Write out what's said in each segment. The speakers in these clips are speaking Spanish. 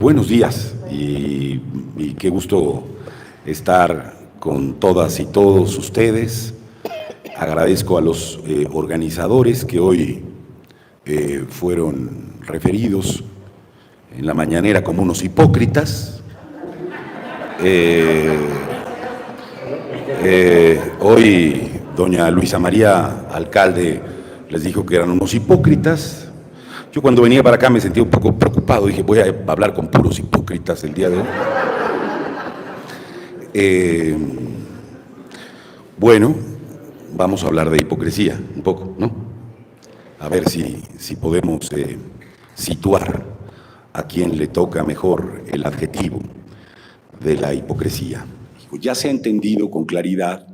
Buenos días y qué gusto estar con todas y todos ustedes. Agradezco a los organizadores que hoy fueron referidos en la mañanera como unos hipócritas. Hoy doña Luisa María, alcalde, les dijo que eran unos hipócritas. Yo cuando venía para acá me sentía un poco preocupado, dije voy a hablar con puros hipócritas el día de hoy. Bueno, vamos a hablar de hipocresía un poco, ¿no? A ver si podemos situar a quien le toca mejor el adjetivo de la hipocresía. Ya se ha entendido con claridad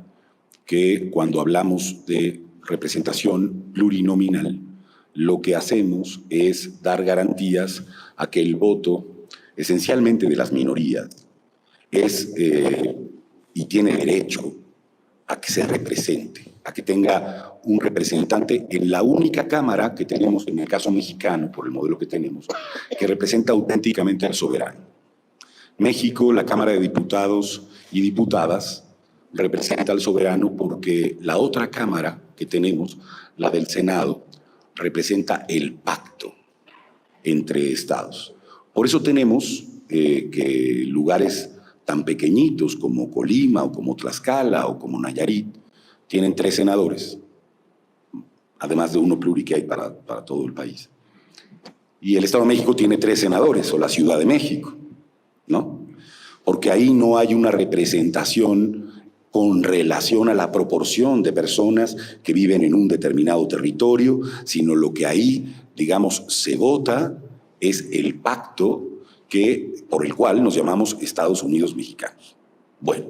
que cuando hablamos de representación plurinominal, lo que hacemos es dar garantías a que el voto, esencialmente de las minorías, y tiene derecho a que se represente, a que tenga un representante en la única cámara que tenemos, en el caso mexicano, por el modelo que tenemos, que representa auténticamente al soberano. México, la Cámara de Diputados y Diputadas, representa al soberano porque la otra cámara que tenemos, la del Senado, representa el pacto entre estados. Por eso tenemos que lugares tan pequeñitos como Colima o como Tlaxcala o como Nayarit tienen 3 senadores, además de uno pluri que hay para todo el país. Y el Estado de México tiene 3 senadores, o la Ciudad de México, ¿no? Porque ahí no hay una representación con relación a la proporción de personas que viven en un determinado territorio, sino lo que ahí, digamos, se vota es el pacto por el cual nos llamamos Estados Unidos mexicanos. Bueno,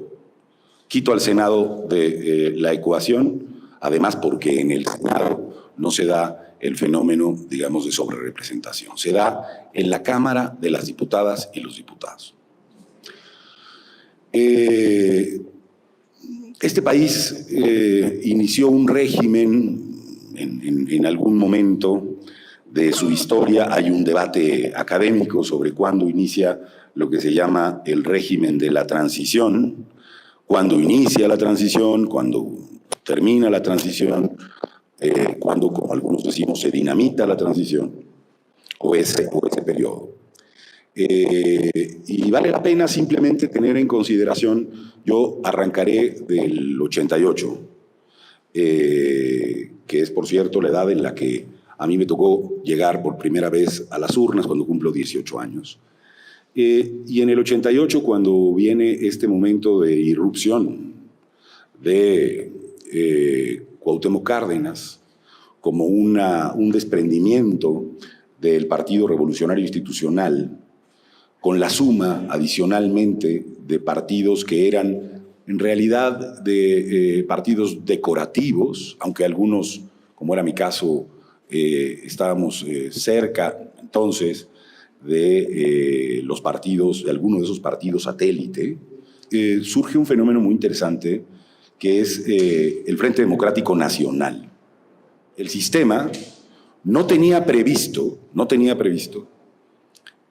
quito al Senado de la ecuación, además porque en el Senado no se da el fenómeno, digamos, de sobrerepresentación. Se da en la Cámara de las Diputadas y los Diputados. Este país inició un régimen en algún momento de su historia. Hay un debate académico sobre cuándo inicia lo que se llama el régimen de la transición, cuándo inicia la transición, cuándo termina la transición, cuándo, como algunos decimos, se dinamita la transición, o ese periodo. Y vale la pena simplemente tener en consideración, yo arrancaré del 88, que es, por cierto, la edad en la que a mí me tocó llegar por primera vez a las urnas cuando cumplo 18 años. Y en el 88, cuando viene este momento de irrupción de Cuauhtémoc Cárdenas, como un desprendimiento del Partido Revolucionario Institucional, con la suma, adicionalmente, de partidos que eran, en realidad, de partidos decorativos, aunque algunos, como era mi caso, estábamos cerca, entonces, de los partidos, de algunos de esos partidos satélite, surge un fenómeno muy interesante, que es el Frente Democrático Nacional. El sistema no tenía previsto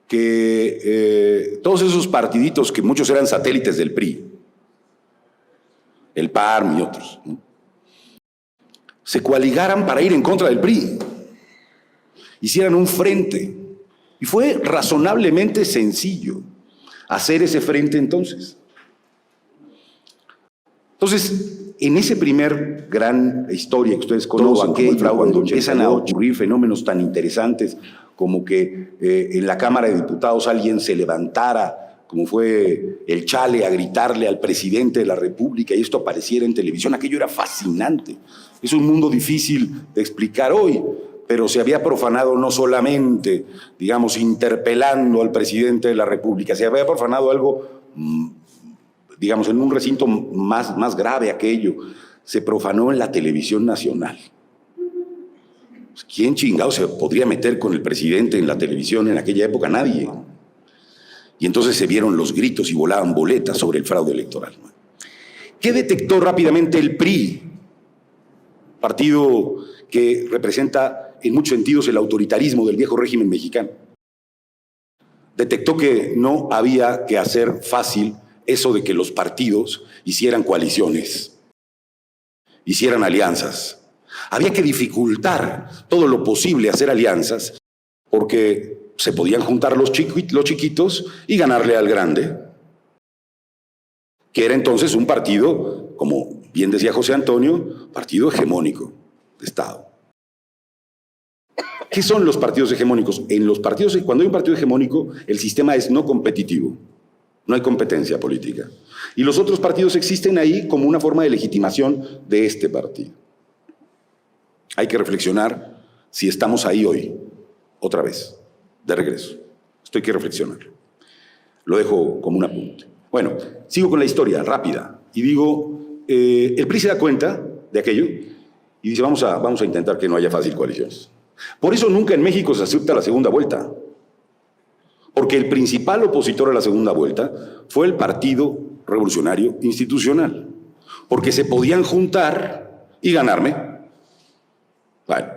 que todos esos partiditos, que muchos eran satélites del PRI, el PARM y otros, ¿no?, se coaligaran para ir en contra del PRI, hicieran un frente. Y fue razonablemente sencillo hacer ese frente entonces. Entonces, en ese primer gran historia que ustedes conocen, cuando empiezan a ocurrir fenómenos tan interesantes como que en la Cámara de Diputados alguien se levantara, como fue el Chale, a gritarle al presidente de la República y esto apareciera en televisión, aquello era fascinante. Es un mundo difícil de explicar hoy, pero se había profanado no solamente, digamos, interpelando al presidente de la República, se había profanado algo, digamos, en un recinto más grave aquello, se profanó en la televisión nacional. ¿Quién chingado se podría meter con el presidente en la televisión en aquella época? Nadie. Y entonces se vieron los gritos y volaban boletas sobre el fraude electoral. ¿Qué detectó rápidamente el PRI? Partido que representa en muchos sentidos el autoritarismo del viejo régimen mexicano. detectó que no había que hacer fácil eso de que los partidos hicieran coaliciones, hicieran alianzas. Había que dificultar todo lo posible hacer alianzas porque se podían juntar los chiquitos y ganarle al grande, que era entonces un partido, como bien decía José Antonio, partido hegemónico de Estado. ¿Qué son los partidos hegemónicos? Cuando hay un partido hegemónico, el sistema es no competitivo, no hay competencia política. Y los otros partidos existen ahí como una forma de legitimación de este partido. Hay que reflexionar si estamos ahí hoy, otra vez, de regreso. Esto hay que reflexionar. Lo dejo como un apunte. Bueno, sigo con la historia rápida y digo, el PRI se da cuenta de aquello y dice, vamos a intentar que no haya fácil coaliciones. Por eso nunca en México se acepta la segunda vuelta, porque el principal opositor a la segunda vuelta fue el Partido Revolucionario Institucional, porque se podían juntar y ganarme. Bueno,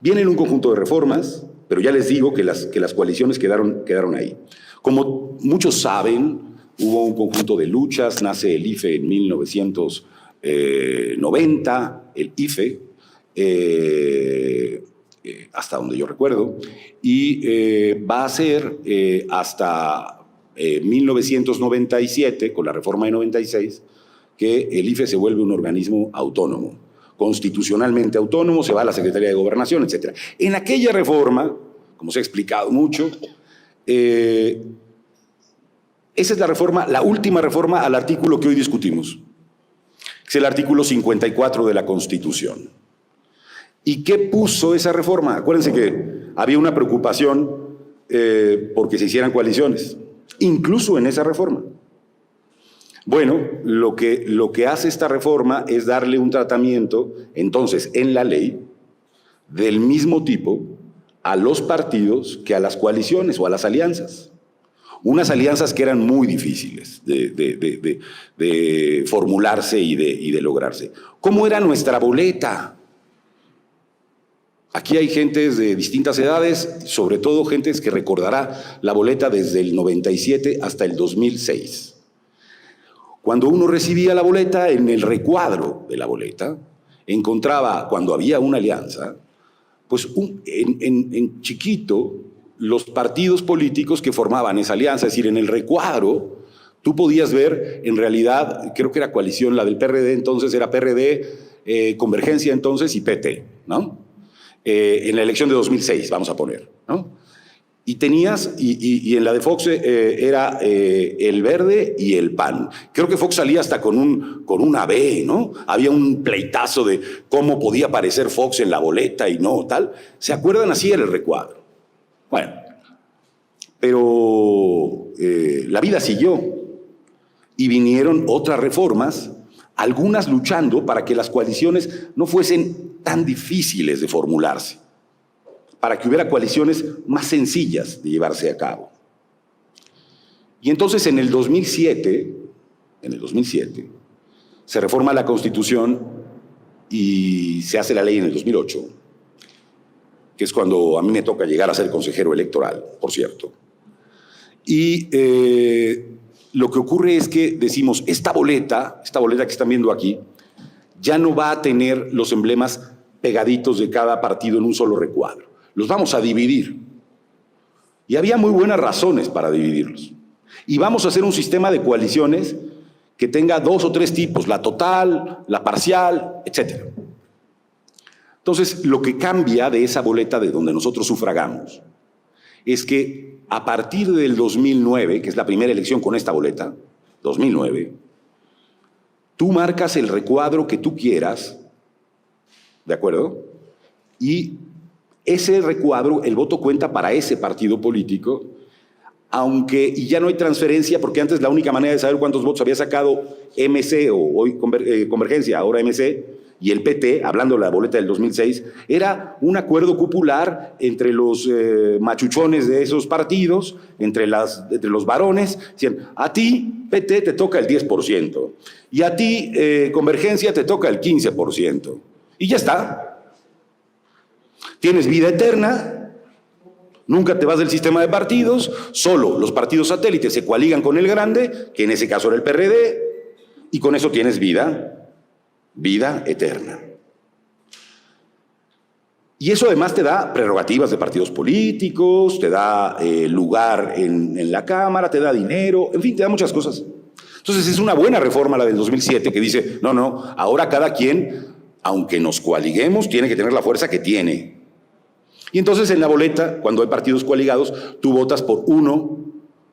vienen un conjunto de reformas, pero ya les digo que las coaliciones quedaron ahí. Como muchos saben, hubo un conjunto de luchas, nace el IFE en 1990, el IFE, hasta donde yo recuerdo, y va a ser hasta 1997, con la reforma de 96, que el IFE se vuelve un organismo autónomo, constitucionalmente autónomo, se va a la Secretaría de Gobernación, etc. En aquella reforma, como se ha explicado mucho, esa es la última reforma al artículo que hoy discutimos, que es el artículo 54 de la Constitución. ¿Y qué puso esa reforma? Acuérdense que había una preocupación porque se hicieran coaliciones, incluso en esa reforma. Bueno, lo que hace esta reforma es darle un tratamiento, entonces, en la ley, del mismo tipo a los partidos que a las coaliciones o a las alianzas. Unas alianzas que eran muy difíciles de formularse y de lograrse. ¿Cómo era nuestra boleta? Aquí hay gentes de distintas edades, sobre todo gentes que recordará la boleta desde el 97 hasta el 2006. Cuando uno recibía la boleta, en el recuadro de la boleta, encontraba, cuando había una alianza, pues en chiquito, los partidos políticos que formaban esa alianza, es decir, en el recuadro, tú podías ver, en realidad, creo que era coalición, la del PRD entonces era PRD, Convergencia entonces y PT, ¿no? En la elección de 2006, vamos a poner, ¿no? Y tenías, y en la de Fox era el Verde y el PAN. Creo que Fox salía hasta con una B, ¿no? Había un pleitazo de cómo podía aparecer Fox en la boleta y no, tal. ¿Se acuerdan? Así era el recuadro. Bueno, pero la vida siguió y vinieron otras reformas, algunas luchando para que las coaliciones no fuesen tan difíciles de formularse, para que hubiera coaliciones más sencillas de llevarse a cabo. Y entonces en el 2007, se reforma la Constitución y se hace la ley en el 2008, que es cuando a mí me toca llegar a ser consejero electoral, por cierto. Y lo que ocurre es que decimos, esta boleta que están viendo aquí, ya no va a tener los emblemas pegaditos de cada partido en un solo recuadro. Los vamos a dividir. Y había muy buenas razones para dividirlos. Y vamos a hacer un sistema de coaliciones que tenga 2 o 3 tipos, la total, la parcial, etc. Entonces, lo que cambia de esa boleta de donde nosotros sufragamos es que a partir del 2009, que es la primera elección con esta boleta, 2009, tú marcas el recuadro que tú quieras, ¿de acuerdo? Y ese recuadro, el voto cuenta para ese partido político, y ya no hay transferencia, porque antes la única manera de saber cuántos votos había sacado MC o hoy Convergencia, ahora MC, y el PT, hablando de la boleta del 2006, era un acuerdo cupular entre los machuchones de esos partidos, entre los varones. Decían, a ti, PT, te toca el 10%, y a ti, Convergencia, te toca el 15%. Y ya está. Tienes vida eterna, Nunca te vas del sistema de partidos, solo los partidos satélites se coaligan con el grande, que en ese caso era el PRD, y con eso tienes vida eterna. Y eso además te da prerrogativas de partidos políticos, te da lugar en la Cámara, te da dinero, en fin, te da muchas cosas. Entonces es una buena reforma la del 2007 que dice, no, ahora cada quien, aunque nos coaliguemos, tiene que tener la fuerza que tiene. Y entonces en la boleta, cuando hay partidos coaligados, tú votas por uno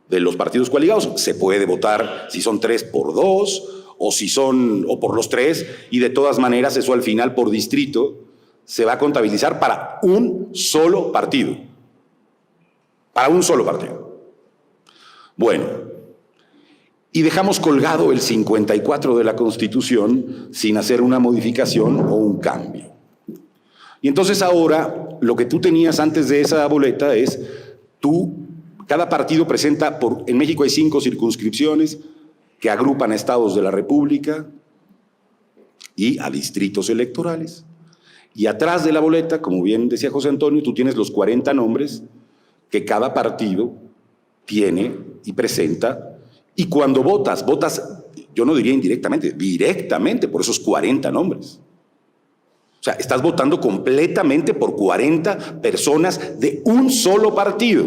de los partidos coaligados. Se puede votar, si son 3, por 2, o por los 3, y de todas maneras eso al final por distrito se va a contabilizar para un solo partido. Para un solo partido. Bueno, y dejamos colgado el 54 de la Constitución sin hacer una modificación o un cambio. Y entonces ahora, lo que tú tenías antes de esa boleta es, cada partido presenta, en México hay 5 circunscripciones que agrupan a estados de la República y a distritos electorales. Y atrás de la boleta, como bien decía José Antonio, tú tienes los 40 nombres que cada partido tiene y presenta, y cuando votas, yo no diría indirectamente, directamente por esos 40 nombres. O sea, estás votando completamente por 40 personas de un solo partido.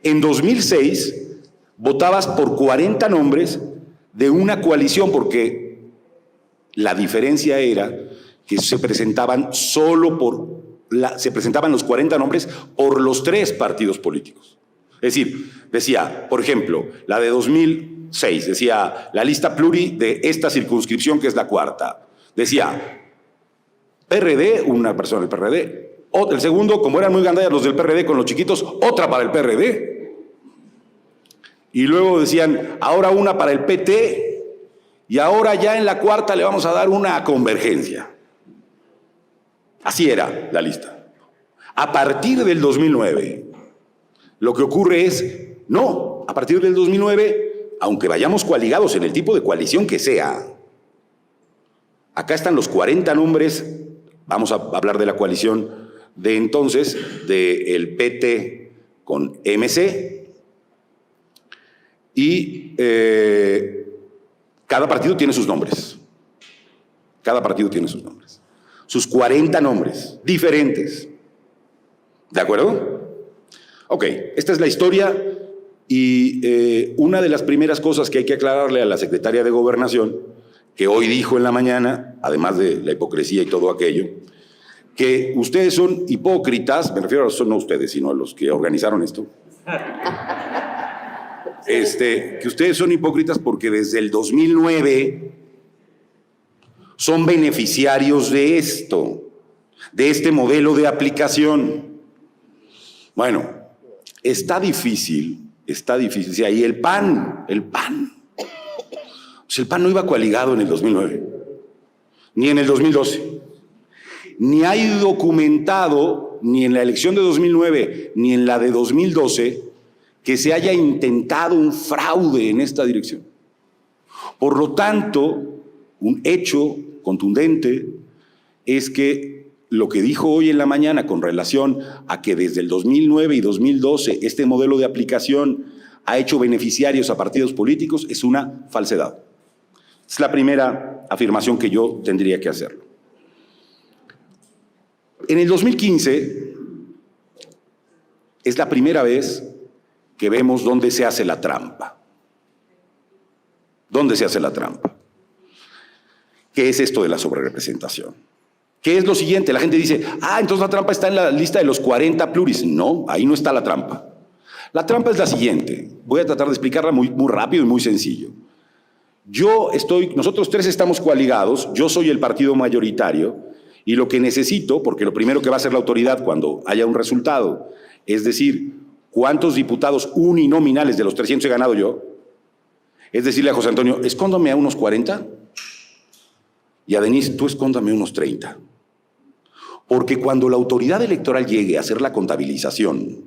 En 2006 votabas por 40 nombres de una coalición, porque la diferencia era que se presentaban los 40 nombres por los 3 partidos políticos. Es decir, decía, por ejemplo, la de 2006, decía la lista pluri de esta circunscripción que es la 4ª. Decía PRD, una persona del PRD. El segundo, como eran muy gandallas los del PRD con los chiquitos, otra para el PRD. Y luego decían, ahora una para el PT, y ahora ya en la 4ª le vamos a dar una Convergencia. Así era la lista. A partir del 2009, lo que ocurre es, a partir del 2009, aunque vayamos coaligados en el tipo de coalición que sea, acá están los 40 nombres. Vamos a hablar de la coalición de entonces, del PT con MC, y cada partido tiene sus nombres. Cada partido tiene sus nombres. Sus 40 nombres, diferentes. ¿De acuerdo? Ok, esta es la historia, y una de las primeras cosas que hay que aclararle a la secretaria de Gobernación, que hoy dijo en la mañana, además de la hipocresía y todo aquello, que ustedes son hipócritas, me refiero no a ustedes, sino a los que organizaron esto, que ustedes son hipócritas porque desde el 2009 son beneficiarios de esto, de este modelo de aplicación. Bueno, está difícil, sí, ahí el PAN. Pues el PAN no iba coaligado en el 2009, ni en el 2012. Ni hay documentado, ni en la elección de 2009, ni en la de 2012, que se haya intentado un fraude en esta dirección. Por lo tanto, un hecho contundente es que lo que dijo hoy en la mañana con relación a que desde el 2009 y 2012 este modelo de aplicación ha hecho beneficiarios a partidos políticos es una falsedad. Es la primera afirmación que yo tendría que hacerlo. En el 2015 es la primera vez que vemos dónde se hace la trampa. ¿Dónde se hace la trampa? ¿Qué es esto de la sobrerepresentación? ¿Qué es lo siguiente? La gente dice, entonces la trampa está en la lista de los 40 pluris. No, ahí no está la trampa. La trampa es la siguiente. Voy a tratar de explicarla muy rápido y muy sencillo. Nosotros 3 estamos coaligados, yo soy el partido mayoritario, y lo que necesito, porque lo primero que va a hacer la autoridad cuando haya un resultado, es decir, cuántos diputados uninominales de los 300 he ganado yo, es decirle a José Antonio, escóndame a unos 40, y a Denise, tú escóndame unos 30. Porque cuando la autoridad electoral llegue a hacer la contabilización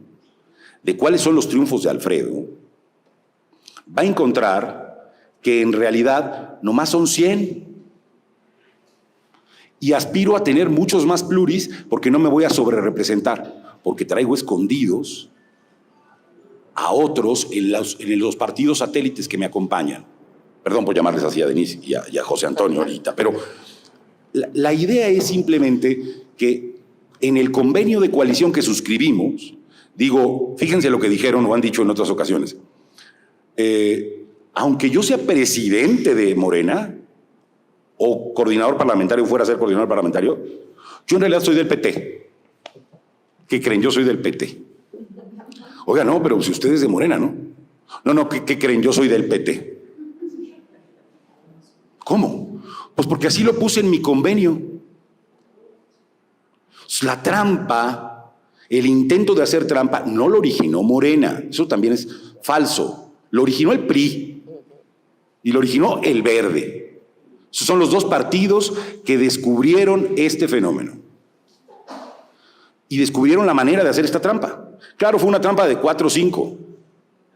de cuáles son los triunfos de Alfredo, va a encontrar que en realidad nomás son 100. Y aspiro a tener muchos más pluris porque no me voy a sobrerepresentar. porque traigo escondidos a otros en los partidos satélites que me acompañan. Perdón por llamarles así a Denise y a José Antonio ahorita, pero la idea es simplemente que en el convenio de coalición que suscribimos, digo, fíjense lo que dijeron o han dicho en otras ocasiones, aunque yo sea presidente de Morena o coordinador parlamentario, fuera a ser coordinador parlamentario, yo en realidad soy del PT. ¿Qué creen? Yo soy del PT. Oiga, no, pero si usted es de Morena, ¿no? No, ¿qué creen? Yo soy del PT. ¿Cómo? Pues porque así lo puse en mi convenio. La trampa, el intento de hacer trampa, no lo originó Morena. Eso también es falso. Lo originó el PRI y lo originó el Verde. Esos son los dos partidos que descubrieron este fenómeno. Y descubrieron la manera de hacer esta trampa. Claro, fue una trampa de 4 o 5,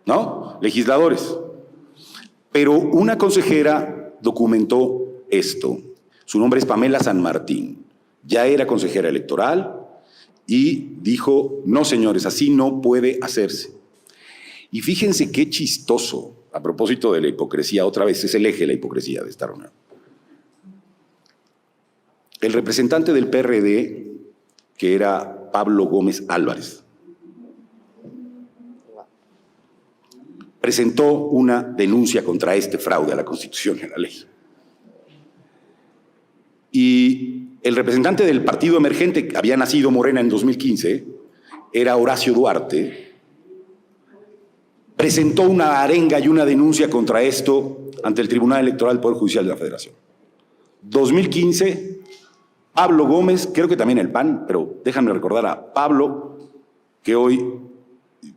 ¿no? Legisladores. Pero una consejera documentó esto. Su nombre es Pamela San Martín. Ya era consejera electoral y dijo, no señores, así no puede hacerse. Y fíjense qué chistoso, a propósito de la hipocresía, otra vez es el eje de la hipocresía de esta reunión. El representante del PRD, que era Pablo Gómez Álvarez, presentó una denuncia contra este fraude a la Constitución y a la ley. Y el representante del partido emergente, que había nacido Morena en 2015, era Horacio Duarte, presentó una arenga y una denuncia contra esto ante el Tribunal Electoral del Poder Judicial de la Federación. 2015, Pablo Gómez, creo que también el PAN, pero déjame recordar a Pablo, que hoy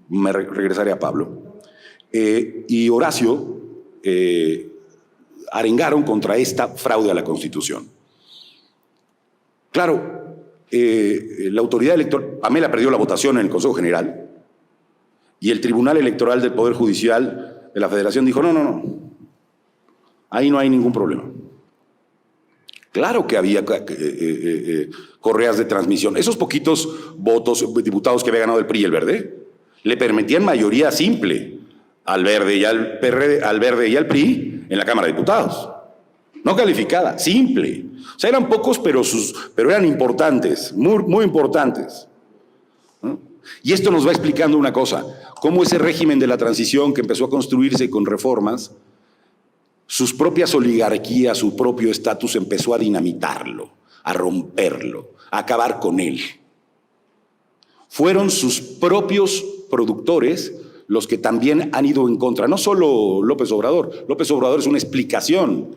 me regresaré a Pablo, y Horacio arengaron contra esta fraude a la Constitución. Claro, la autoridad electoral, Pamela perdió la votación en el Consejo General y el Tribunal Electoral del Poder Judicial de la Federación dijo, no, ahí no hay ningún problema. Claro que había correas de transmisión. Esos poquitos votos, diputados que había ganado el PRI y el Verde, le permitían mayoría simple al Verde y al PRD, al Verde y al PRI en la Cámara de Diputados. No calificada, simple. O sea, eran pocos, pero eran importantes, muy importantes, ¿no? Y esto nos va explicando una cosa, cómo ese régimen de la transición que empezó a construirse con reformas, sus propias oligarquías, su propio estatus empezó a dinamitarlo, a romperlo, a acabar con él. Fueron sus propios productores los que también han ido en contra, no solo López Obrador. López Obrador es una explicación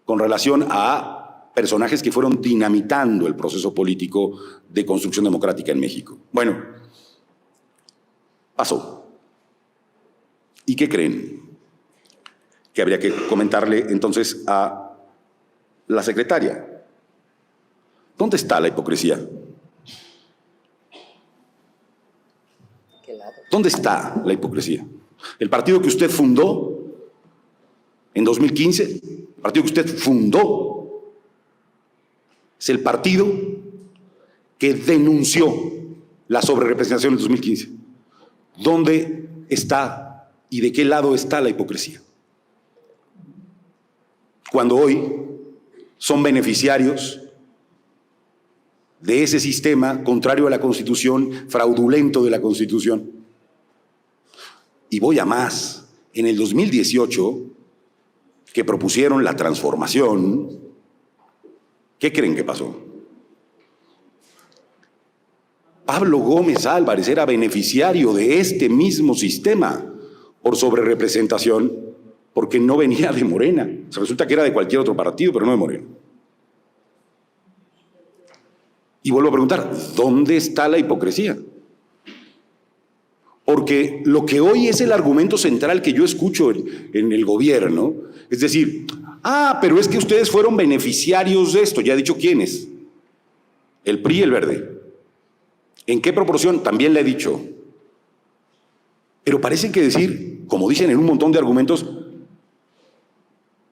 con relación a personajes que fueron dinamitando el proceso político de construcción democrática en México. Bueno, pasó. ¿Y qué creen? Que habría que comentarle entonces a la secretaria. ¿Dónde está la hipocresía? ¿Dónde está la hipocresía? El partido que usted fundó en 2015, el partido que usted fundó, es el partido que denunció la sobrerepresentación en 2015. ¿Dónde está y de qué lado está la hipocresía? Cuando hoy son beneficiarios de ese sistema contrario a la Constitución, fraudulento de la Constitución. Y voy a más. En el 2018, que propusieron la transformación, ¿qué creen que pasó? Pablo Gómez Álvarez era beneficiario de este mismo sistema por sobrerepresentación, porque no venía de Morena. Resulta que era de cualquier otro partido, pero no de Morena. Y vuelvo a preguntar, ¿dónde está la hipocresía? Porque lo que hoy es el argumento central que yo escucho en el gobierno, es decir, pero es que ustedes fueron beneficiarios de esto. Ya he dicho quiénes. El PRI y el Verde. ¿En qué proporción? También le he dicho. Pero parece que decir, como dicen en un montón de argumentos,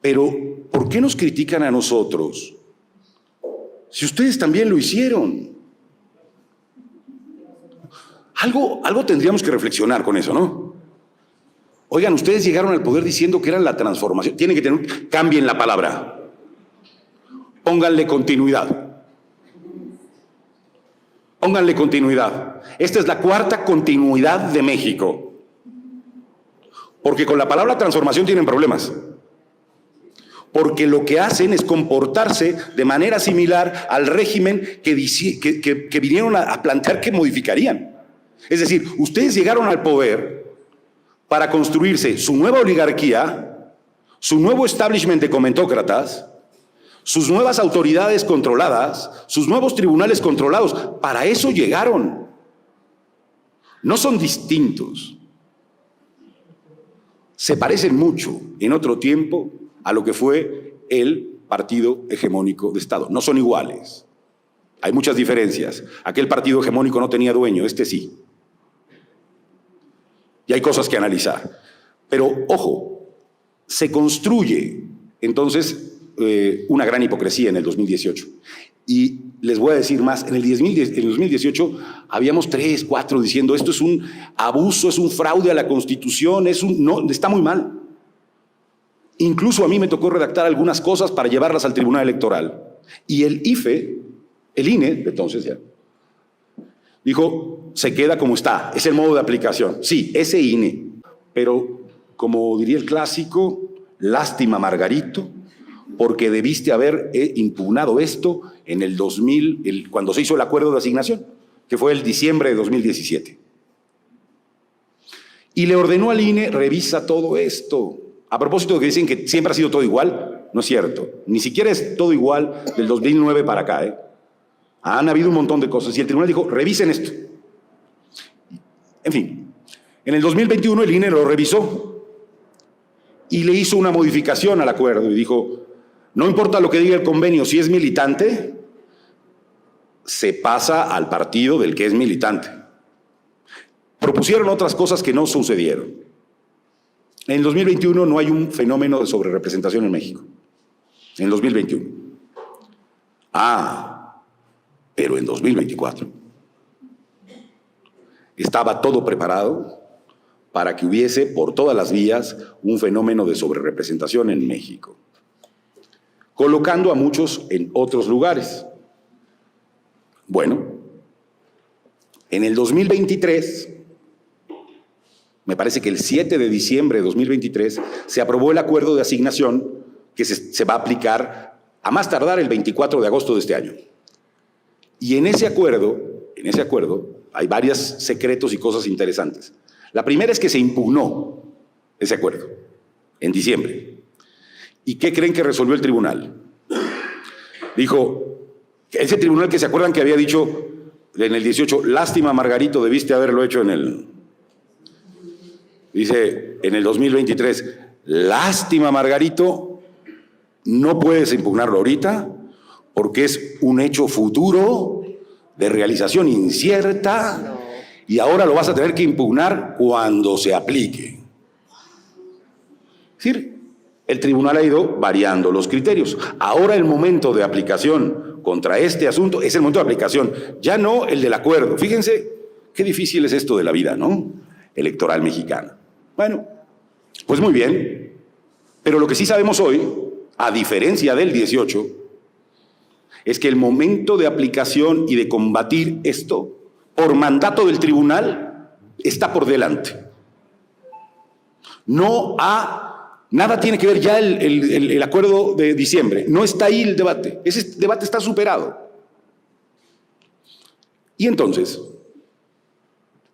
pero ¿por qué nos critican a nosotros si ustedes también lo hicieron? Algo tendríamos que reflexionar con eso, ¿no? Oigan, ustedes llegaron al poder diciendo que era la transformación. Tienen que tener, cambien la palabra. Pónganle continuidad. Pónganle continuidad. Esta es la cuarta continuidad de México. Porque con la palabra transformación tienen problemas. Porque lo que hacen es comportarse de manera similar al régimen que vinieron a plantear que modificarían. Es decir, ustedes llegaron al poder para construirse su nueva oligarquía, su nuevo establishment de comentócratas, sus nuevas autoridades controladas, sus nuevos tribunales controlados. Para eso llegaron. No son distintos. Se parecen mucho en otro tiempo a lo que fue el partido hegemónico de Estado. No son iguales. Hay muchas diferencias. Aquel partido hegemónico no tenía dueño, este sí. Y hay cosas que analizar. Pero, ojo, se construye entonces una gran hipocresía en el 2018. Y les voy a decir más, en el 2018 habíamos 3, 4 diciendo esto es un abuso, es un fraude a la Constitución, no, está muy mal. Incluso a mí me tocó redactar algunas cosas para llevarlas al Tribunal Electoral. Y el IFE, el INE, entonces ya, dijo, se queda como está, es el modo de aplicación. Sí, ese INE, pero como diría el clásico, lástima Margarito, porque debiste haber impugnado esto en el 2000, cuando se hizo el acuerdo de asignación, que fue el diciembre de 2017. Y le ordenó al INE, revisa todo esto. A propósito de que dicen que siempre ha sido todo igual, no es cierto. Ni siquiera es todo igual del 2009 para acá, Han habido un montón de cosas. Y el tribunal dijo, revisen esto. En fin, en el 2021 el INE lo revisó y le hizo una modificación al acuerdo y dijo, no importa lo que diga el convenio, si es militante, se pasa al partido del que es militante. Propusieron otras cosas que no sucedieron. En el 2021 no hay un fenómeno de sobrerepresentación en México. En el 2021. Pero en 2024 estaba todo preparado para que hubiese por todas las vías un fenómeno de sobrerepresentación en México, colocando a muchos en otros lugares. Bueno, en el 2023, me parece que el 7 de diciembre de 2023, se aprobó el acuerdo de asignación que se va a aplicar a más tardar el 24 de agosto de este año. Y en ese acuerdo hay varios secretos y cosas interesantes. La primera es que se impugnó ese acuerdo en diciembre. ¿Y qué creen que resolvió el tribunal? Dijo, ese tribunal que se acuerdan que había dicho en el 18, lástima Margarito, debiste haberlo hecho dice en el 2023, lástima Margarito, no puedes impugnarlo ahorita porque es un hecho futuro de realización incierta y ahora lo vas a tener que impugnar cuando se aplique. Es decir, el tribunal ha ido variando los criterios. Ahora el momento de aplicación contra este asunto es el momento de aplicación, ya no el del acuerdo. Fíjense qué difícil es esto de la vida, ¿no? Electoral mexicana. Bueno, pues muy bien. Pero lo que sí sabemos hoy, a diferencia del 18, es que el momento de aplicación y de combatir esto, por mandato del tribunal, está por delante. Nada tiene que ver ya el acuerdo de diciembre. No está ahí el debate. Ese debate está superado. Y entonces,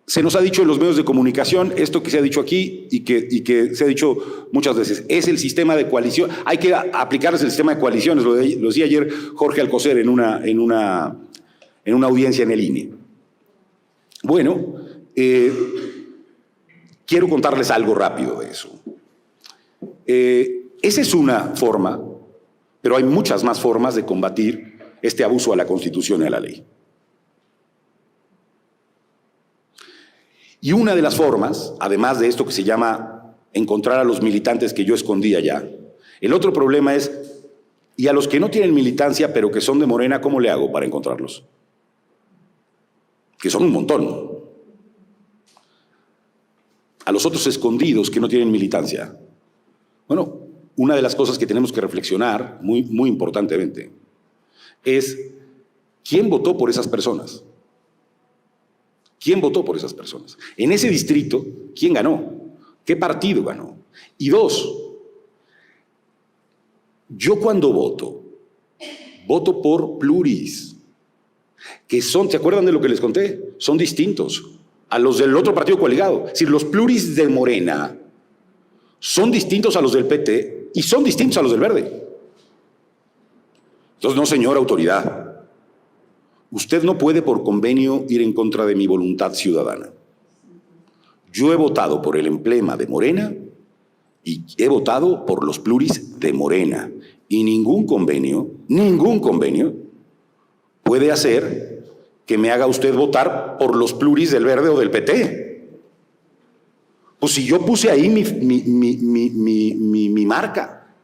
se nos ha dicho en los medios de comunicación, esto que se ha dicho aquí y que se ha dicho muchas veces, es el sistema de coalición. Hay que aplicarles el sistema de coaliciones. Lo decía ayer Jorge Alcocer en una audiencia en el INE. Bueno, quiero contarles algo rápido de eso. Esa es una forma, pero hay muchas más formas de combatir este abuso a la Constitución y a la ley. Y una de las formas, además de esto que se llama encontrar a los militantes que yo escondí allá, el otro problema es, y a los que no tienen militancia pero que son de Morena, ¿cómo le hago para encontrarlos? Que son un montón. a los otros escondidos que no tienen militancia. Bueno, una de las cosas que tenemos que reflexionar muy importantemente es ¿quién votó por esas personas? ¿Quién votó por esas personas? En ese distrito, ¿quién ganó? ¿Qué partido ganó? Y dos, yo cuando voto por pluris, que son, ¿se acuerdan de lo que les conté? Son distintos a los del otro partido coaligado. Es decir, los pluris de Morena son distintos a los del PT y son distintos a los del Verde. Entonces, no, señora autoridad, usted no puede por convenio ir en contra de mi voluntad ciudadana. Yo he votado por el emblema de Morena y he votado por los pluris de Morena. Y ningún convenio puede hacer que me haga usted votar por los pluris del Verde o del PT. Pues si yo puse ahí mi marca.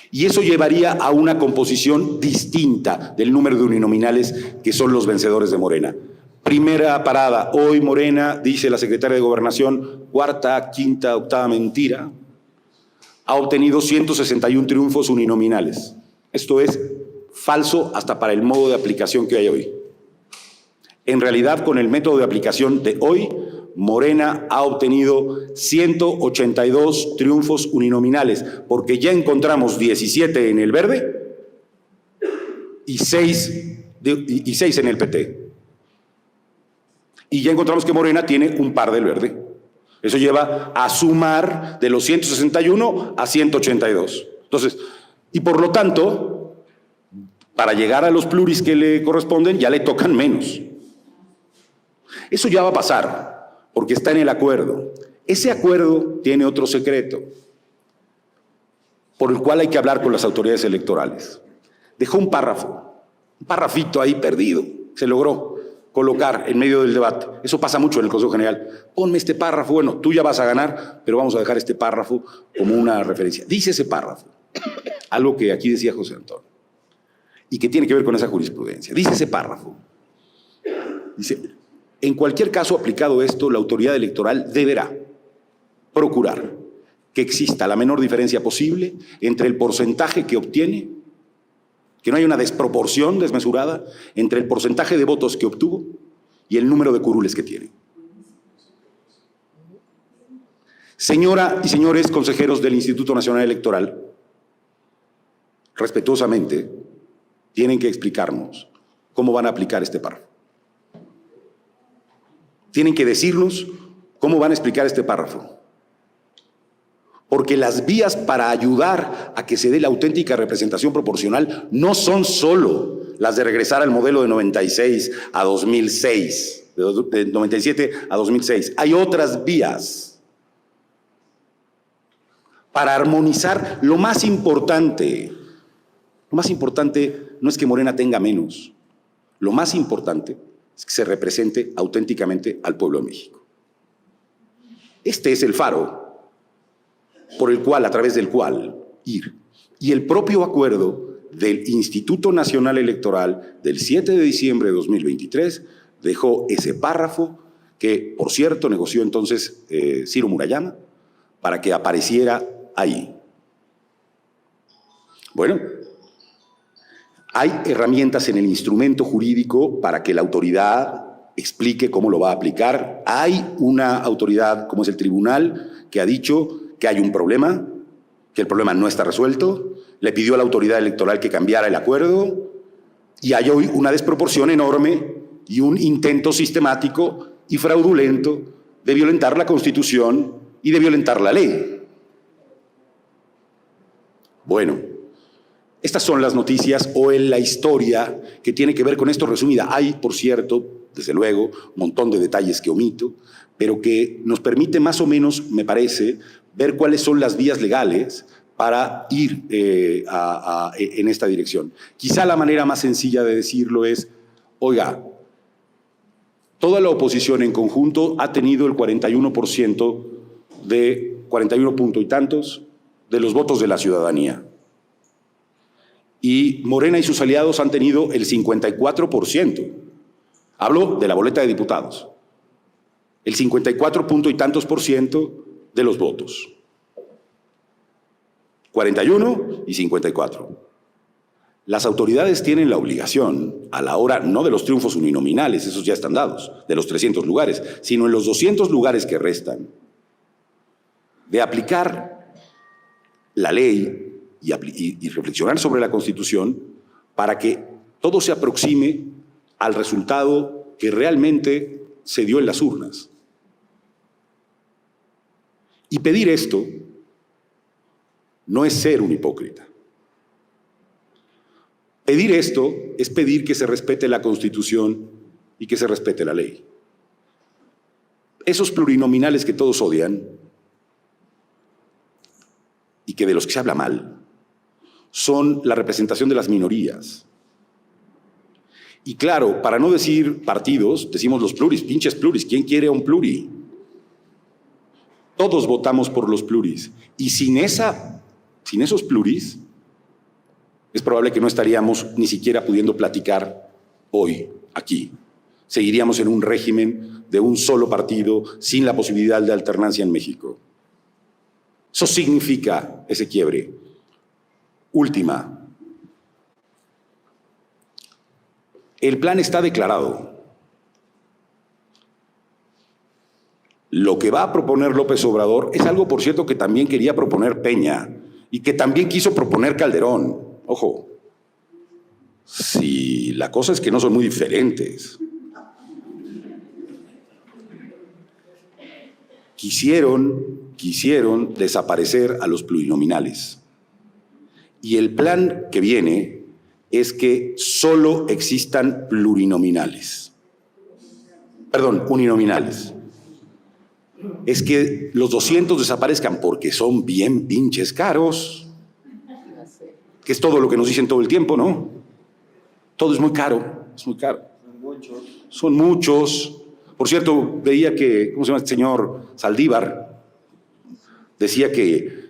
Y eso llevaría a una composición distinta del número de uninominales que son los vencedores de Morena. Primera parada, hoy Morena, dice la secretaria de Gobernación, cuarta, quinta, octava mentira, ha obtenido 161 triunfos uninominales. Esto es falso hasta para el modo de aplicación que hay hoy. En realidad, con el método de aplicación de hoy, Morena ha obtenido 182 triunfos uninominales, porque ya encontramos 17 en el Verde y 6 en el PT. Y ya encontramos que Morena tiene un par del Verde. Eso lleva a sumar de los 161 a 182. Entonces, y por lo tanto, para llegar a los pluris que le corresponden, ya le tocan menos. Eso ya va a pasar, porque está en el acuerdo. Ese acuerdo tiene otro secreto, por el cual hay que hablar con las autoridades electorales. Dejó un parrafito ahí perdido, se logró colocar en medio del debate. Eso pasa mucho en el Consejo General. Ponme este párrafo, bueno, tú ya vas a ganar, pero vamos a dejar este párrafo como una referencia. Dice ese párrafo, algo que aquí decía José Antonio, y que tiene que ver con esa jurisprudencia. Dice ese párrafo, dice, en cualquier caso aplicado esto, la autoridad electoral deberá procurar que exista la menor diferencia posible entre el porcentaje que obtiene, que no haya una desproporción desmesurada entre el porcentaje de votos que obtuvo y el número de curules que tiene. Señora y señores consejeros del Instituto Nacional Electoral, respetuosamente, tienen que explicarnos cómo van a aplicar este párrafo. Tienen que decirnos cómo van a explicar este párrafo. Porque las vías para ayudar a que se dé la auténtica representación proporcional no son solo las de regresar al modelo de 96 a 2006, de 97 a 2006. Hay otras vías para armonizar lo más importante. Lo más importante no es que Morena tenga menos. Lo más importante es que se represente auténticamente al pueblo de México. Este es el faro por el cual, a través del cual ir. Y el propio acuerdo del Instituto Nacional Electoral del 7 de diciembre de 2023 dejó ese párrafo que, por cierto, negoció entonces Ciro Murayama para que apareciera ahí. Bueno, hay herramientas en el instrumento jurídico para que la autoridad explique cómo lo va a aplicar. Hay una autoridad, como es el tribunal, que ha dicho que hay un problema, que el problema no está resuelto, le pidió a la autoridad electoral que cambiara el acuerdo y hay hoy una desproporción enorme y un intento sistemático y fraudulento de violentar la Constitución y de violentar la ley. Bueno, estas son las noticias o en la historia que tiene que ver con esto resumida. Hay, por cierto, desde luego, un montón de detalles que omito, pero que nos permite más o menos, me parece, ver cuáles son las vías legales para ir en esta dirección. Quizá la manera más sencilla de decirlo es, oiga, toda la oposición en conjunto ha tenido el 41% de 41 punto y tantos de los votos de la ciudadanía. Y Morena y sus aliados han tenido el 54%. Hablo de la boleta de diputados. el 54 punto y tantos por ciento de los votos. 41 y 54. Las autoridades tienen la obligación, a la hora no de los triunfos uninominales, esos ya están dados, de los 300 lugares, sino en los 200 lugares que restan, de aplicar la ley y reflexionar sobre la Constitución para que todo se aproxime al resultado que realmente se dio en las urnas. Y pedir esto no es ser un hipócrita. Pedir esto es pedir que se respete la Constitución y que se respete la ley. Esos plurinominales que todos odian y que de los que se habla mal son la representación de las minorías. Y claro, para no decir partidos, decimos los pluris, pinches pluris. ¿Quién quiere un pluri? Todos votamos por los pluris. Y sin esos pluris, es probable que no estaríamos ni siquiera pudiendo platicar hoy, aquí. Seguiríamos en un régimen de un solo partido, sin la posibilidad de alternancia en México. Eso significa ese quiebre. Última. El plan está declarado. Lo que va a proponer López Obrador es algo, por cierto, que también quería proponer Peña y que también quiso proponer Calderón. Ojo, si la cosa es que no son muy diferentes. Quisieron desaparecer a los plurinominales. Y el plan que viene es que solo existan uninominales. Es que los 200 desaparezcan porque son bien pinches caros. Que es todo lo que nos dicen todo el tiempo, ¿no? Todo es muy caro, es muy caro. Son muchos. Por cierto, veía que, ¿cómo se llama este señor? Saldívar. Decía que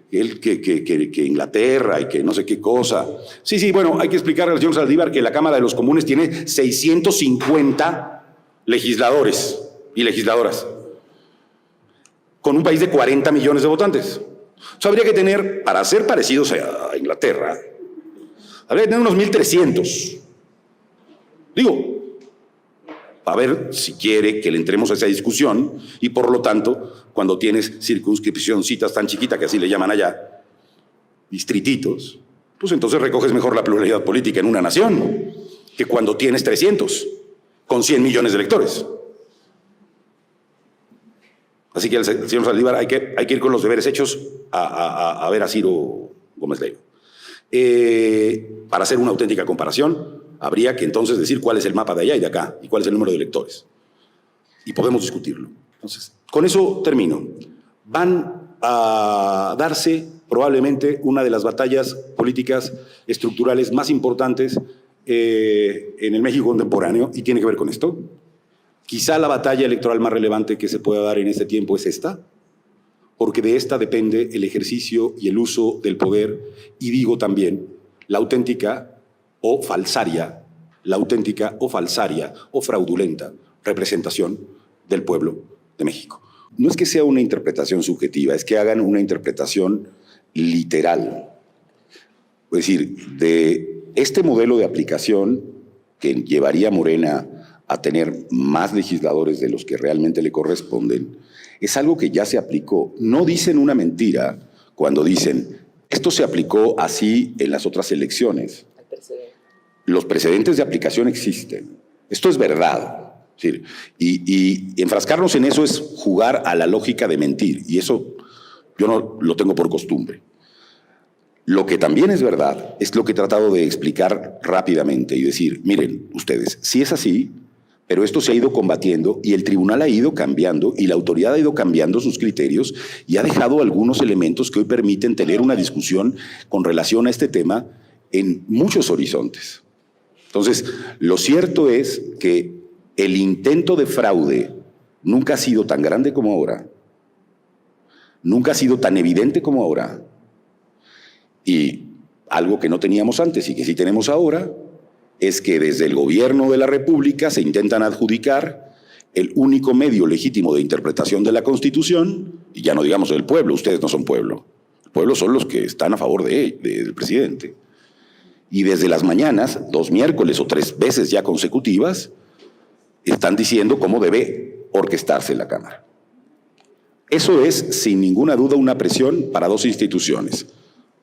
Inglaterra y que no sé qué cosa. Sí, bueno, hay que explicarle al señor Saldívar que la Cámara de los Comunes tiene 650 legisladores y legisladoras, con un país de 40 millones de votantes. O sea, habría que tener, para ser parecidos a Inglaterra, habría que tener unos 1,300. Digo, a ver si quiere que le entremos a esa discusión y por lo tanto, cuando tienes circunscripcioncitas tan chiquitas que así le llaman allá, distrititos, pues entonces recoges mejor la pluralidad política en una nación que cuando tienes 300 con 100 millones de electores. Así que el señor Saldívar hay que ir con los deberes hechos a ver a Ciro Gómez Leiva. Para hacer una auténtica comparación, habría que entonces decir cuál es el mapa de allá y de acá, y cuál es el número de electores. Y podemos discutirlo. Entonces, con eso termino. Van a darse probablemente una de las batallas políticas estructurales más importantes en el México contemporáneo, y tiene que ver con esto. Quizá la batalla electoral más relevante que se pueda dar en este tiempo es esta, porque de esta depende el ejercicio y el uso del poder, y digo también, la auténtica o falsaria o fraudulenta representación del pueblo de México. No es que sea una interpretación subjetiva, es que hagan una interpretación literal. Es decir, de este modelo de aplicación que llevaría a Morena a tener más legisladores de los que realmente le corresponden, es algo que ya se aplicó. No dicen una mentira cuando dicen, esto se aplicó así en las otras elecciones. Los precedentes de aplicación existen. Esto es verdad. ¿Sí? Y enfrascarnos en eso es jugar a la lógica de mentir, y eso yo no lo tengo por costumbre. Lo que también es verdad es lo que he tratado de explicar rápidamente y decir, miren ustedes, sí es así, pero esto se ha ido combatiendo y el tribunal ha ido cambiando y la autoridad ha ido cambiando sus criterios y ha dejado algunos elementos que hoy permiten tener una discusión con relación a este tema en muchos horizontes. Entonces, lo cierto es que el intento de fraude nunca ha sido tan grande como ahora, nunca ha sido tan evidente como ahora, y algo que no teníamos antes y que sí tenemos ahora es que desde el gobierno de la República se intentan adjudicar el único medio legítimo de interpretación de la Constitución, y ya no digamos del pueblo, ustedes no son pueblo. El pueblo son los que están a favor del presidente. Y desde las mañanas, 2 miércoles o 3 veces ya consecutivas, están diciendo cómo debe orquestarse la Cámara. Eso es, sin ninguna duda, una presión para 2 instituciones,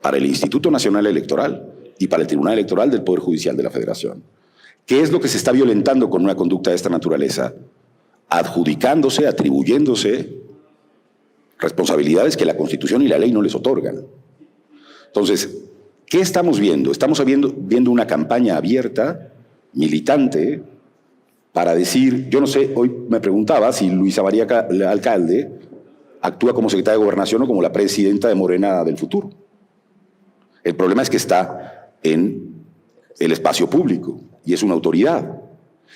para el Instituto Nacional Electoral y para el Tribunal Electoral del Poder Judicial de la Federación. ¿Qué es lo que se está violentando con una conducta de esta naturaleza? Adjudicándose, atribuyéndose responsabilidades que la Constitución y la ley no les otorgan. Entonces, ¿qué estamos viendo? Estamos viendo una campaña abierta, militante, para decir, yo no sé, hoy me preguntaba si Luisa María Alcalde actúa como secretaria de Gobernación o como la presidenta de Morena del futuro. El problema es que está en el espacio público y es una autoridad.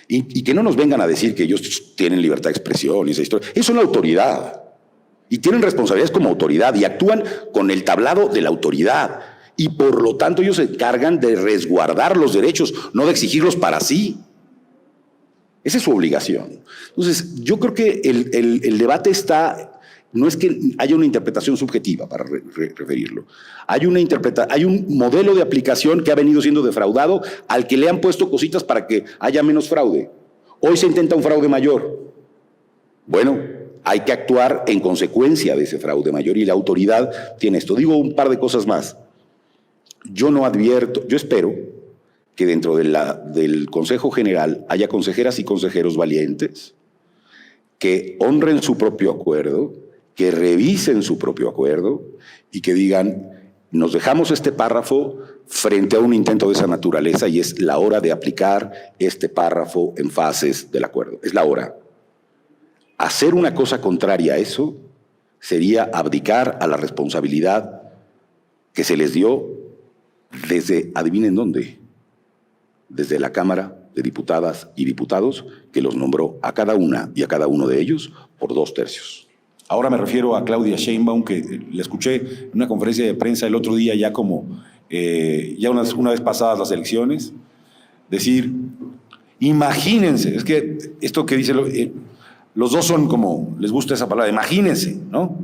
Y que no nos vengan a decir que ellos tienen libertad de expresión y esa historia. Es una autoridad y tienen responsabilidades como autoridad y actúan con el tablado de la autoridad. Y por lo tanto ellos se encargan de resguardar los derechos, no de exigirlos para sí. Esa es su obligación. Entonces, yo creo que el debate está... No es que haya una interpretación subjetiva, para referirlo. Hay un modelo de aplicación que ha venido siendo defraudado, al que le han puesto cositas para que haya menos fraude. Hoy se intenta un fraude mayor. Bueno, hay que actuar en consecuencia de ese fraude mayor y la autoridad tiene esto. Digo un par de cosas más. Yo espero que dentro del Consejo General haya consejeras y consejeros valientes que honren su propio acuerdo, que revisen su propio acuerdo y que digan, nos dejamos este párrafo frente a un intento de esa naturaleza y es la hora de aplicar este párrafo en fases del acuerdo. Es la hora. Hacer una cosa contraria a eso sería abdicar a la responsabilidad que se les dio desde, adivinen dónde, desde la Cámara de Diputadas y Diputados, que los nombró a cada una y a cada uno de ellos por 2/3. Ahora me refiero a Claudia Sheinbaum, que la escuché en una conferencia de prensa el otro día, ya una vez pasadas las elecciones, decir, imagínense, es que esto que dice, los dos son como, les gusta esa palabra, imagínense, ¿no?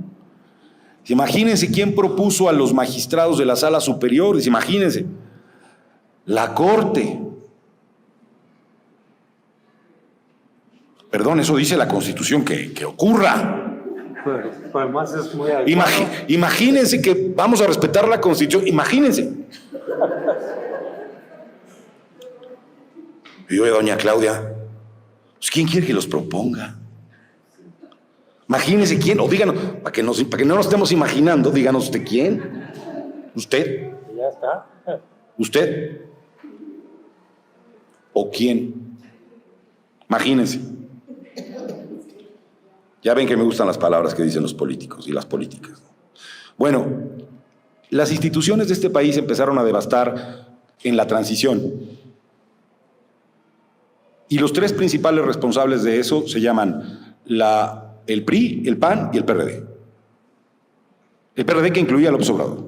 Imagínense quién propuso a los magistrados de la Sala Superior, dice, imagínense, la Corte. Perdón, eso dice la Constitución que ocurra. Además es muy Imagínense que vamos a respetar la Constitución, imagínense. Y oye, doña Claudia, pues, ¿quién quiere que los proponga? Imagínense quién, o díganos, para que no nos estemos imaginando, díganos usted quién. ¿Usted? Ya está. ¿Usted? ¿O quién? Imagínense. Ya ven que me gustan las palabras que dicen los políticos y las políticas. Bueno, las instituciones de este país empezaron a devastar en la transición. Y los 3 principales responsables de eso se llaman el PRI, el PAN y el PRD. El PRD que incluía a López Obrador.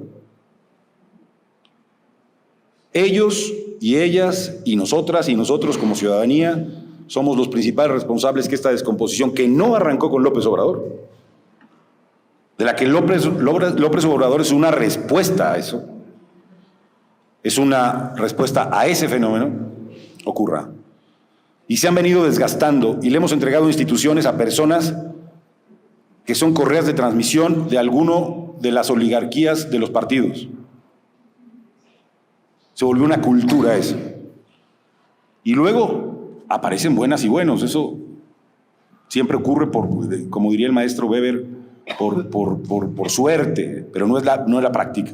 Ellos y ellas y nosotras y nosotros como ciudadanía somos los principales responsables que esta descomposición, que no arrancó con López Obrador, de la que López Obrador es una respuesta a eso, es una respuesta a ese fenómeno, ocurra. Y se han venido desgastando y le hemos entregado instituciones a personas que son correas de transmisión de alguno de las oligarquías de los partidos. Se volvió una cultura eso. Y luego aparecen buenas y buenos, eso siempre ocurre como diría el maestro Weber, por suerte, pero no es la práctica.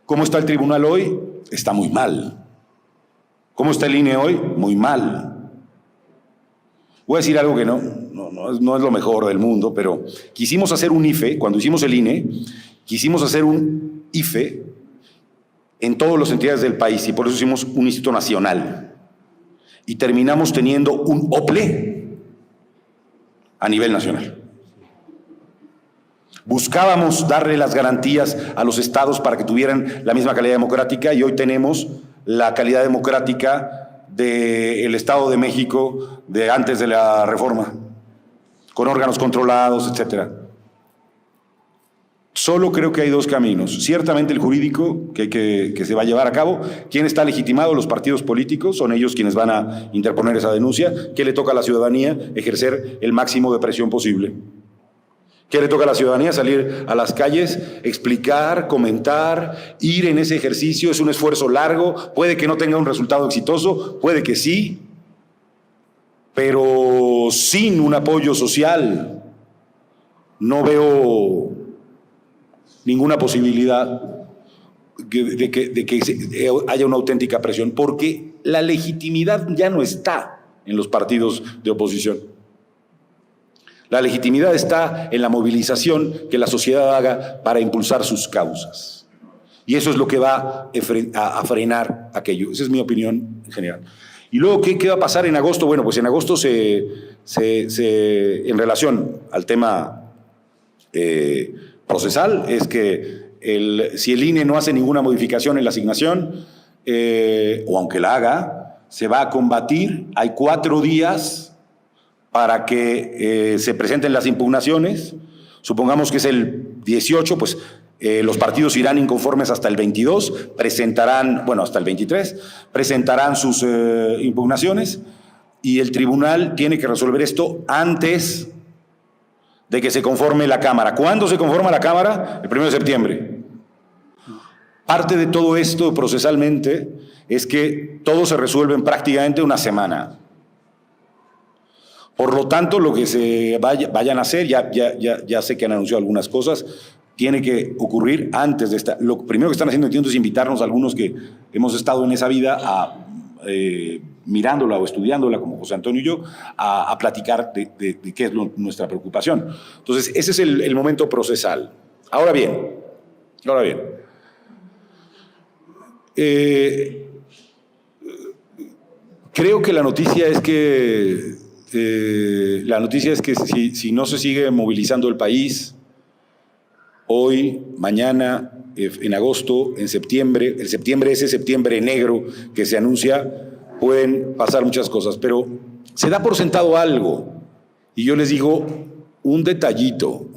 ¿Cómo está el tribunal hoy? Está muy mal. ¿Cómo está el INE hoy? Muy mal. Voy a decir algo que no es lo mejor del mundo, pero quisimos hacer un IFE, cuando hicimos el INE, quisimos hacer un IFE en todas las entidades del país y por eso hicimos un instituto nacional. Y terminamos teniendo un OPLE a nivel nacional. Buscábamos darle las garantías a los estados para que tuvieran la misma calidad democrática y hoy tenemos la calidad democrática del Estado de México de antes de la reforma. con órganos controlados, etcétera. Solo creo que hay dos caminos. Ciertamente el jurídico que se va a llevar a cabo. ¿Quién está legitimado? Los partidos políticos. Son ellos quienes van a interponer esa denuncia. ¿Qué le toca a la ciudadanía? Ejercer el máximo de presión posible. ¿Qué le toca a la ciudadanía? Salir a las calles, explicar, comentar, ir en ese ejercicio. Es un esfuerzo largo. Puede que no tenga un resultado exitoso, puede que sí, pero sin un apoyo social no veo ninguna posibilidad de que haya una auténtica presión, porque la legitimidad ya no está en los partidos de oposición. La legitimidad está en la movilización que la sociedad haga para impulsar sus causas. Y eso es lo que va a frenar aquello. Esa es mi opinión en general. Y luego, ¿qué va a pasar en agosto? Bueno, pues en agosto en relación al tema procesal, es que si el INE no hace ninguna modificación en la asignación, o aunque la haga, se va a combatir. Hay 4 días para que se presenten las impugnaciones. Supongamos que es el 18, pues los partidos irán inconformes hasta el 22, presentarán, bueno, hasta el 23, presentarán sus impugnaciones, y el tribunal tiene que resolver esto antes de que se conforme la Cámara. ¿Cuándo se conforma la Cámara? El 1 de septiembre. Parte de todo esto procesalmente es que todo se resuelve en prácticamente una semana. Por lo tanto, lo que se vayan a hacer, ya sé que han anunciado algunas cosas, tiene que ocurrir antes de esta. Lo primero que están haciendo, entiendo, es invitarnos a algunos que hemos estado en esa vida a mirándola o estudiándola, como José Antonio y yo, a platicar de qué es nuestra preocupación. Entonces, ese es el momento procesal. Ahora bien, creo que la noticia es que si no se sigue movilizando el país, hoy, mañana, en agosto, en septiembre, ese septiembre negro que se anuncia, pueden pasar muchas cosas, pero se da por sentado algo, y yo les digo un detallito.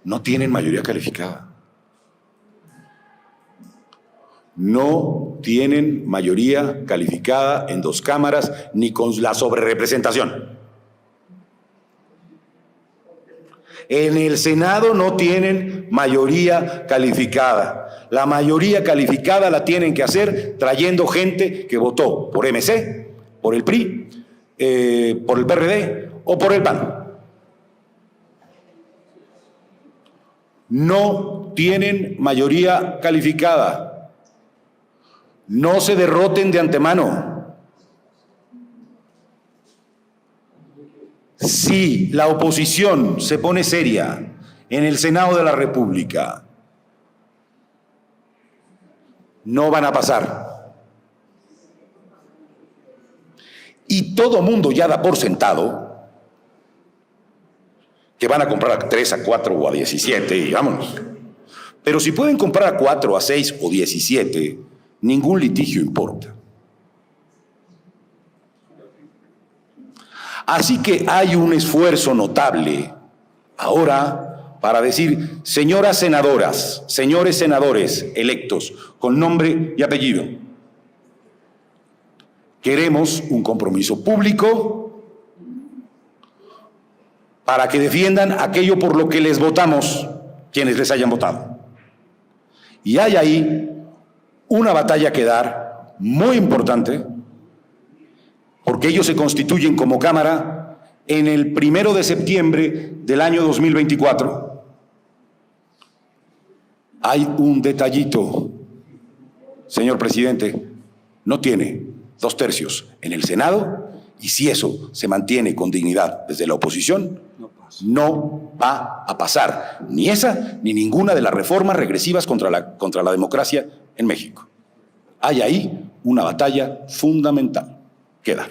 No tienen mayoría calificada. No tienen mayoría calificada en 2 cámaras, ni con la sobrerepresentación. En el Senado no tienen mayoría calificada. La mayoría calificada la tienen que hacer trayendo gente que votó por MC, por el PRI, por el PRD o por el PAN. No tienen mayoría calificada. No se derroten de antemano. Si la oposición se pone seria en el Senado de la República, no van a pasar. Y todo mundo ya da por sentado que van a comprar a 3, a 4 o a 17 y vámonos. Pero si pueden comprar a 4, a 6 o 17, ningún litigio importa. Así que hay un esfuerzo notable ahora para decir, señoras senadoras, señores senadores electos con nombre y apellido, queremos un compromiso público para que defiendan aquello por lo que les votamos, quienes les hayan votado. Y hay ahí una batalla que dar muy importante, porque ellos se constituyen como Cámara en el 1 de septiembre del año 2024. Hay un detallito, señor presidente, no tiene 2/3 en el Senado, y si eso se mantiene con dignidad desde la oposición, no va a pasar ni esa ni ninguna de las reformas regresivas contra la democracia en México. Hay ahí una batalla fundamental que dar.